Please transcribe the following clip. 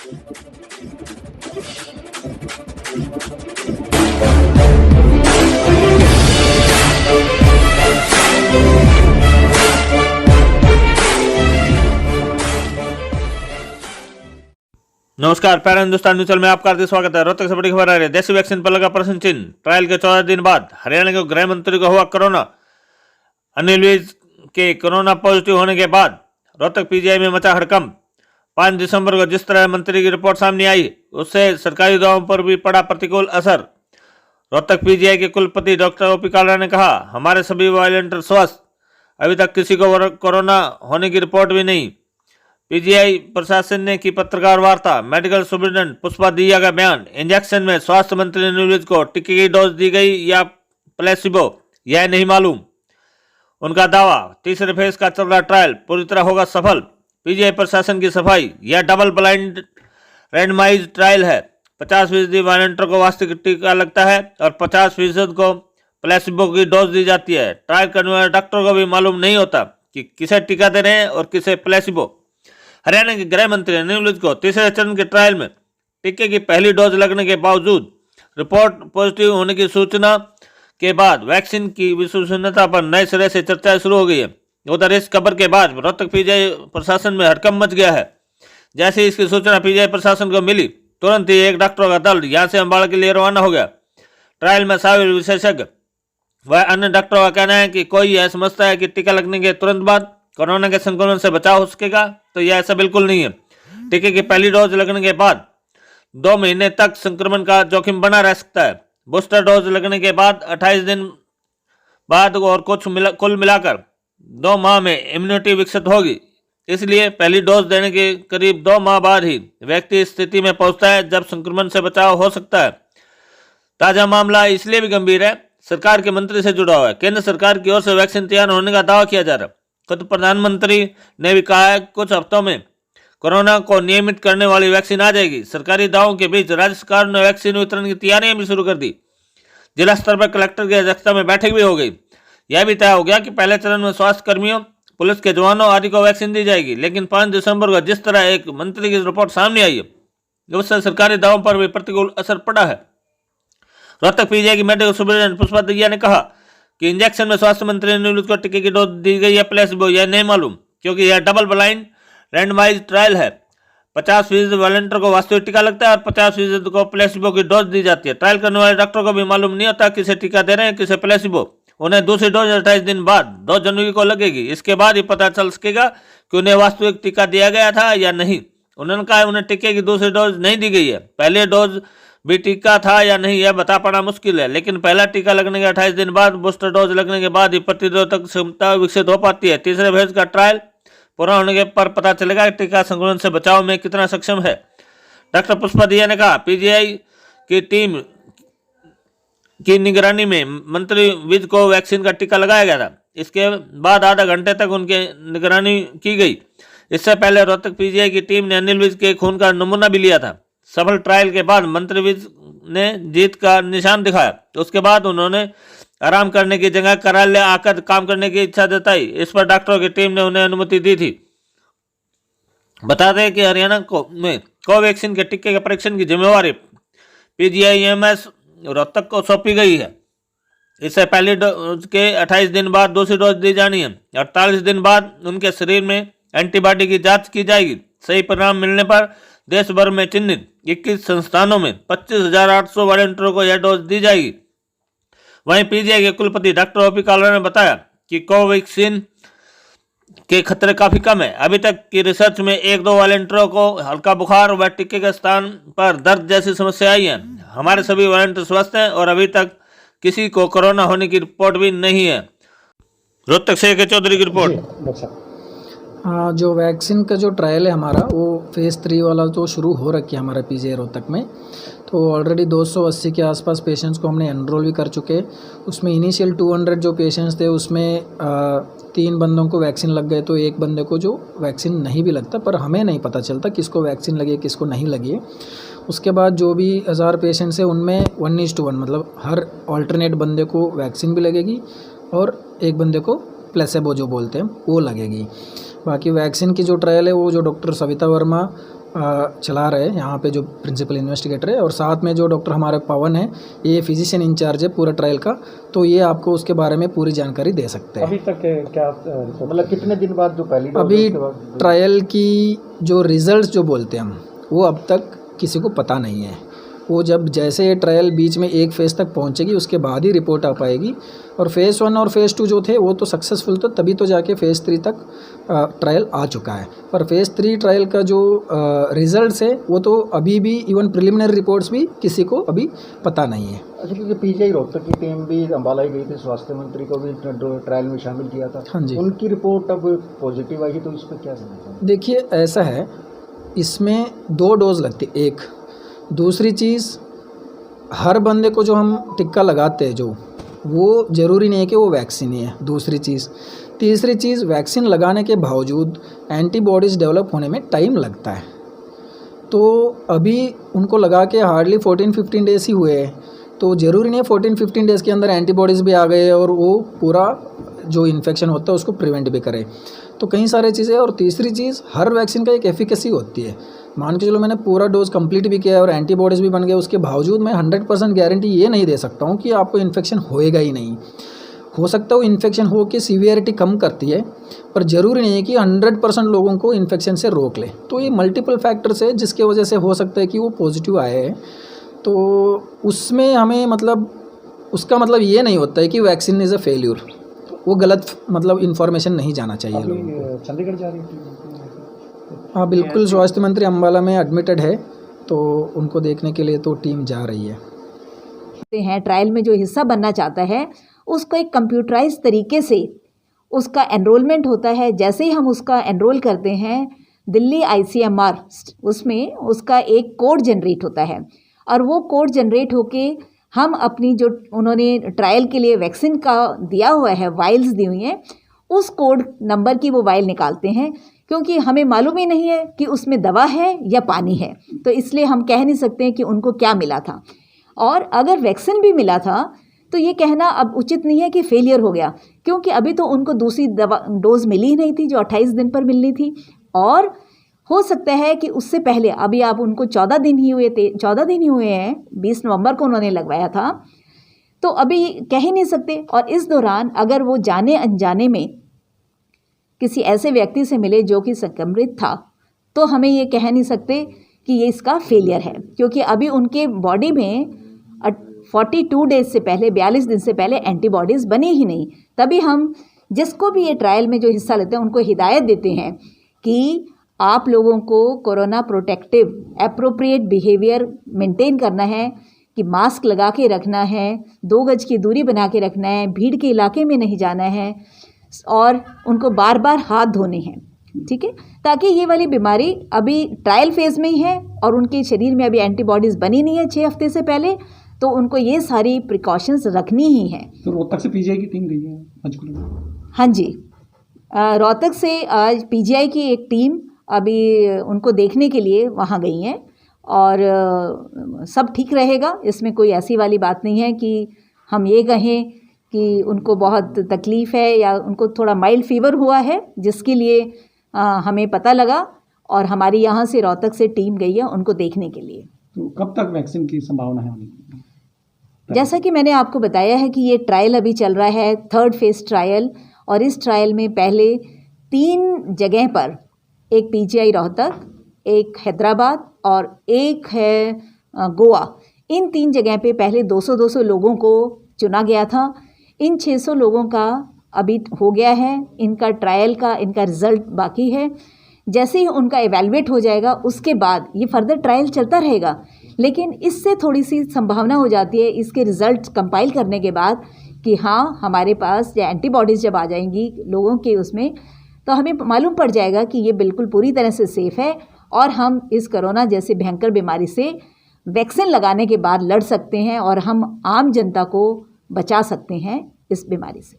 नमस्कार, para Hindustan news में आपका हार्दिक स्वागत है। रोहतक से बड़ी खबर आ रही है। देसी वैक्सीन पर लगा प्रश्न चिन्ह। ट्रायल के 14 दिन बाद हरियाणा के गृह मंत्री को हुआ कोरोना। अनिल विज के कोरोना पॉजिटिव होने के बाद रोहतक पीजीआई में मचा हड़कंप। 5 दिसंबर को जिस तरह मंत्री की रिपोर्ट सामने आई, उससे सरकारी दवाओं पर भी पड़ा प्रतिकूल असर। रोहतक पीजीआई के कुलपति डॉक्टर ओपी कालरा ने कहा, हमारे सभी वॉलंटियर स्वस्थ, अभी तक किसी को कोरोना होने की रिपोर्ट भी नहीं। पीजीआई प्रशासन ने की पत्रकार वार्ता। मेडिकल सुपरिटेंडेंट पुष्पा दिया का बयान। इंजेक्शन में स्वास्थ्य मंत्री अनिल विज को टीके की डोज दी गई या प्लेसिबो, यह नहीं मालूम। उनका दावा, तीसरे फेज का चल रहा ट्रायल पूरी तरह होगा सफल। पीजीआई प्रशासन की सफाई, यह डबल ब्लाइंड रैंडमाइज ट्रायल है। 50% वॉलंटियर को वास्तविक टीका लगता है और 50% को प्लेसिबो की डोज दी जाती है। ट्रायल करने वाले डॉक्टर को भी मालूम नहीं होता कि किसे टीका दे रहे हैं और किसे प्लेसिबो। हरियाणा के गृह मंत्री अनिल विज को तीसरे चरण के ट्रायल में टीके की पहली डोज लगने के बावजूद रिपोर्ट पॉजिटिव होने की सूचना के बाद वैक्सीन की विश्वसनीयता पर नए सिरे से चर्चा शुरू हो गई है। उधर इस खबर के बाद रोहतक पीजीआई प्रशासन में हड़कंप मच गया है। जैसे ही इसकी सूचना पीजीआई प्रशासन को मिली, तुरंत ही एक डॉक्टरों का दल यहां से अम्बाड़ा के लिए रवाना हो गया। ट्रायल में शामिल विशेषज्ञ व अन्य डॉक्टरों का कहना है कि कोई यह समझता है कि टीका लगने के तुरंत बाद कोरोना के संक्रमण से बचाव हो सकेगा, तो यह ऐसा बिल्कुल नहीं है। टीके की पहली डोज लगने के बाद 2 महीने तक संक्रमण का जोखिम बना रह सकता है। बूस्टर डोज लगने के बाद 28 दिन बाद और कुल मिलाकर 2 माह में इम्यूनिटी विकसित होगी। इसलिए पहली डोज देने के करीब 2 माह बाद ही व्यक्ति इस स्थिति में पहुंचता है जब संक्रमण से बचाव हो सकता है। ताजा मामला इसलिए भी गंभीर है, सरकार के मंत्री से जुड़ा हुआ है। केंद्र सरकार की ओर से वैक्सीन तैयार होने का दावा किया जा रहा है। खुद प्रधानमंत्री ने भी कहा है कुछ हफ्तों में कोरोना को नियमित करने वाली वैक्सीन आ जाएगी। सरकारी दावों के बीच राज्य सरकार ने वैक्सीन वितरण की तैयारियां भी शुरू कर दी। जिला स्तर पर कलेक्टर की अध्यक्षता में बैठक भी हो गई। यह भी तय हो गया कि पहले चरण में स्वास्थ्य कर्मियों, पुलिस के जवानों आदि को वैक्सीन दी जाएगी। लेकिन 5 दिसंबर को जिस तरह एक मंत्री की रिपोर्ट सामने आई है, उससे सरकारी दावों पर भी प्रतिकूल असर पड़ा है। रोहतक पीजीआई की मेडिकल सुपरिटेंडेंट पुष्पा दिया ने कहा कि इंजेक्शन में स्वास्थ्य मंत्री अनिल विज को टीके की डोज दी गई है प्लेसिबो, यह नहीं मालूम, क्योंकि यह डबल ब्लाइंड रैंडमाइज ट्रायल है। 50% वॉलंटियर को वास्तविक टीका लगता है और 50% को प्लेसिबो की डोज दी जाती है। ट्रायल करने वाले डॉक्टरों को भी मालूम नहीं होता किसे टीका दे रहे हैं, किसे प्लेसिबो। उन्हें दूसरी डोज 28 दिन बाद 2 जनवरी को लगेगी। इसके बाद ही पता चल सकेगा कि उन्हें वास्तविक टीका दिया गया था या नहीं। उन्होंने कहा उन्हें टीके की दूसरी डोज नहीं दी गई है। पहले डोज भी टीका था या नहीं, यह बता पाना मुश्किल है। लेकिन पहला टीका लगने के 28 दिन बाद, बूस्टर डोज लगने के बाद ही प्रतिरोधक क्षमता विकसित हो पाती है। तीसरे फेज का ट्रायल पूरा होने के पर पता चलेगा कि टीका संक्रमण से बचाव में कितना सक्षम है। डॉक्टर पुष्पा दिया ने कहा, पीजीआई की टीम की निगरानी में मंत्री विज को वैक्सीन का टीका लगाया गया था। इसके बाद आधा घंटे तक उनकी निगरानी की गई। इससे पहले रोहतक पीजीआई की टीम ने अनिल विज के खून का नमूना भी लिया था। सफल ट्रायल के बाद मंत्री विज ने जीत का निशान दिखाया। उसके बाद उन्होंने आराम करने की जगह कार्यालय आकर काम करने की इच्छा जताई। इस पर डॉक्टरों की टीम ने उन्हें अनुमति दी थी। बता दें कि हरियाणा में कोवैक्सीन के टीके के परीक्षण की जिम्मेवारी पीजीआईएमएस रोहतक को सौंपी गई है। इससे पहली डोज के 28 दिन बाद दूसरी डोज दी जानी है। 48 दिन बाद उनके शरीर में एंटीबॉडी की जांच की जाएगी। सही परिणाम मिलने पर देश भर में चिन्हित 21 संस्थानों में 25,800 वॉलंटियरों को यह डोज दी जाएगी। वहीं पीजीआई के कुलपति डॉक्टर ओपी कालरा ने बताया कि कोवैक्सीन के खतरे काफी कम है। अभी तक की रिसर्च में 1-2 वॉलंटियरों को हल्का बुखार व टीके के स्थान पर दर्द जैसी समस्या आई है। हमारे सभी वॉलंटियर स्वस्थ हैं और अभी तक किसी को कोरोना होने की रिपोर्ट भी नहीं है। रोहतक से के चौधरी की रिपोर्ट। हाँ, जो वैक्सीन का जो ट्रायल है हमारा, वो फेज़ 3 वाला तो शुरू हो रखी है हमारे पीजीआई रोहतक में। तो ऑलरेडी 280 के आसपास पेशेंट्स को हमने एनरोल भी कर चुके। उसमें इनिशियल 200 जो पेशेंट्स थे, उसमें 3 बंदों को वैक्सीन लग गए, तो एक बंदे को जो वैक्सीन नहीं भी लगता, पर हमें नहीं पता चलता किसको वैक्सीन लगी है किसको नहीं लगी है। उसके बाद जो भी 1000 पेशेंट्स हैं उनमें 1:1 मतलब हर ऑल्टरनेट बंदे को वैक्सीन भी लगेगी और एक बंदे को प्लेसेबो जो बोलते हैं वो लगेगी। बाकी वैक्सीन की जो ट्रायल है वो जो डॉक्टर सविता वर्मा चला रहे हैं यहाँ पे जो प्रिंसिपल इन्वेस्टिगेटर है, और साथ में जो डॉक्टर हमारे पवन है, ये फिजिशियन इंचार्ज है पूरा ट्रायल का, तो ये आपको उसके बारे में पूरी जानकारी दे सकते हैं। अभी तक क्या मतलब कितने दिन बाद जो पहली डोज अभी उसके बाद ट्रायल की जो रिजल्ट जो बोलते हैं हम, वो अब तक किसी को पता नहीं है। वो जब जैसे ये ट्रायल बीच में एक फेज़ तक पहुंचेगी उसके बाद ही रिपोर्ट आ पाएगी। और फेज़ 1 और फेज़ 2 जो थे वो तो सक्सेसफुल तो तभी तो जाके फेज़ 3 तक ट्रायल आ चुका है। पर फेज़ 3 ट्रायल का जो रिजल्ट्स है वो तो अभी भी इवन प्रिलिमिनरी रिपोर्ट्स भी किसी को अभी पता नहीं है। अच्छा, क्योंकि पीजीआई रोहतक की टीम भी अम्बाला ही गई थी, स्वास्थ्य मंत्री को भी ट्रायल में शामिल किया था। हाँ जी, उनकी रिपोर्ट अब पॉजिटिव आई, तो इस पर क्या समझते हैं? देखिए ऐसा है, इसमें 2 डोज लगती, एक दूसरी चीज़ हर बंदे को जो हम टिक्का लगाते हैं जो, वो ज़रूरी नहीं है कि वो वैक्सीन ही है, दूसरी चीज़। तीसरी चीज़, वैक्सीन लगाने के बावजूद एंटीबॉडीज़ डेवलप होने में टाइम लगता है। तो अभी उनको लगा के हार्डली 14-15 डेज़ ही हुए हैं, तो ज़रूरी नहीं है 14-15 डेज़ के अंदर एंटीबॉडीज़ भी आ गए और वो पूरा जो इन्फेक्शन होता है उसको प्रिवेंट भी करे। तो कई सारी चीज़ें। और तीसरी चीज़, हर वैक्सीन का एक एफिकेसी होती है। मान के चलो मैंने पूरा डोज कंप्लीट भी किया है और एंटीबॉडीज़ भी बन गए, उसके बावजूद मैं 100% गारंटी ये नहीं दे सकता हूँ कि आपको इन्फेक्शन होएगा ही नहीं। हो सकता है वो इन्फेक्शन हो के सीवियरिटी कम करती है, पर ज़रूरी नहीं है कि 100% लोगों को इन्फेक्शन से रोक ले। तो ये मल्टीपल फैक्टर्स है जिसके वजह से हो सकता है कि वो पॉजिटिव आए हैं। तो उसमें हमें मतलब उसका मतलब ये नहीं होता है कि वैक्सीन इज़ अ फेल्यूर। वो गलत मतलब इन्फॉर्मेशन नहीं जाना चाहिए लोगों को। चंडीगढ़ जा रही थी? हाँ बिल्कुल, स्वास्थ्य मंत्री अम्बाला में एडमिटेड है, तो उनको देखने के लिए तो टीम जा रही है। ट्रायल में जो हिस्सा बनना चाहता है उसको एक कंप्यूटराइज तरीके से उसका एनरोलमेंट होता है। जैसे ही हम उसका एनरोल करते हैं, दिल्ली ICMR उसमें उसका एक कोड जनरेट होता है, और वो कोड जनरेट होके हम अपनी जो उन्होंने ट्रायल के लिए वैक्सीन का दिया हुआ है, वाइल्स दी हुई हैं, उस कोड नंबर की वो वाइल निकालते हैं। क्योंकि हमें मालूम ही नहीं है कि उसमें दवा है या पानी है, तो इसलिए हम कह नहीं सकते हैं कि उनको क्या मिला था। और अगर वैक्सीन भी मिला था तो ये कहना अब उचित नहीं है कि फेलियर हो गया, क्योंकि अभी तो उनको दूसरी दवा डोज मिली ही नहीं थी जो 28 दिन पर मिलनी थी। और हो सकता है कि उससे पहले, अभी आप उनको 14 दिन ही हुए थे, 14 दिन ही हुए हैं, 20 नवंबर को उन्होंने लगवाया था, तो अभी कह ही नहीं सकते। और इस दौरान अगर वो जाने अनजाने में किसी ऐसे व्यक्ति से मिले जो कि संक्रमित था, तो हमें ये कह नहीं सकते कि ये इसका फेलियर है, क्योंकि अभी उनके बॉडी में 42 डेज से पहले, 42 दिन से पहले एंटीबॉडीज़ बनी ही नहीं। तभी हम जिसको भी ये ट्रायल में जो हिस्सा लेते हैं उनको हिदायत देते हैं कि आप लोगों को corona protective appropriate behaviour maintain करना है, कि मास्क लगा के रखना है, 2 गज की दूरी बना के रखना है, भीड़ के इलाके में नहीं जाना है, और उनको बार बार हाथ धोने हैं, ठीक है, ताकि ये वाली बीमारी अभी ट्रायल फेज़ में ही है और उनके शरीर में अभी एंटीबॉडीज़ बनी नहीं है 6 हफ्ते से पहले, तो उनको ये सारी प्रिकॉशंस रखनी ही हैं। तो रोहतक से पीजीआई की टीम गई है पंचकुला में? हाँ जी, रोहतक से आज पीजीआई की एक टीम अभी उनको देखने के लिए वहाँ गई हैं, और सब ठीक रहेगा। इसमें कोई ऐसी वाली बात नहीं है कि हम ये कहें कि उनको बहुत तकलीफ़ है या उनको थोड़ा माइल्ड फीवर हुआ है, जिसके लिए हमें पता लगा, और हमारी यहाँ से रोहतक से टीम गई है उनको देखने के लिए। तो कब तक वैक्सीन की संभावना है होने की? जैसा कि मैंने आपको बताया है कि ये ट्रायल अभी चल रहा है, 3rd फेज़ ट्रायल, और इस ट्रायल में पहले 3 जगह पर, एक पीजीआई रोहतक, एक हैदराबाद और एक है गोवा, इन 3 जगह पे पहले 200-200 लोगों को चुना गया था। इन 600 लोगों का अभी हो गया है, इनका ट्रायल का इनका रिज़ल्ट बाकी है। जैसे ही उनका एवेलुएट हो जाएगा उसके बाद ये फर्दर ट्रायल चलता रहेगा, लेकिन इससे थोड़ी सी संभावना हो जाती है इसके रिज़ल्ट कंपाइल करने के बाद कि हाँ, हमारे पास या एंटीबॉडीज़ जब आ जाएंगी लोगों के उसमें, तो हमें मालूम पड़ जाएगा कि ये बिल्कुल पूरी तरह से सेफ़ है और हम इस कोरोना जैसी भयंकर बीमारी से वैक्सीन लगाने के बाद लड़ सकते हैं और हम आम जनता को बचा सकते हैं इस बीमारी से।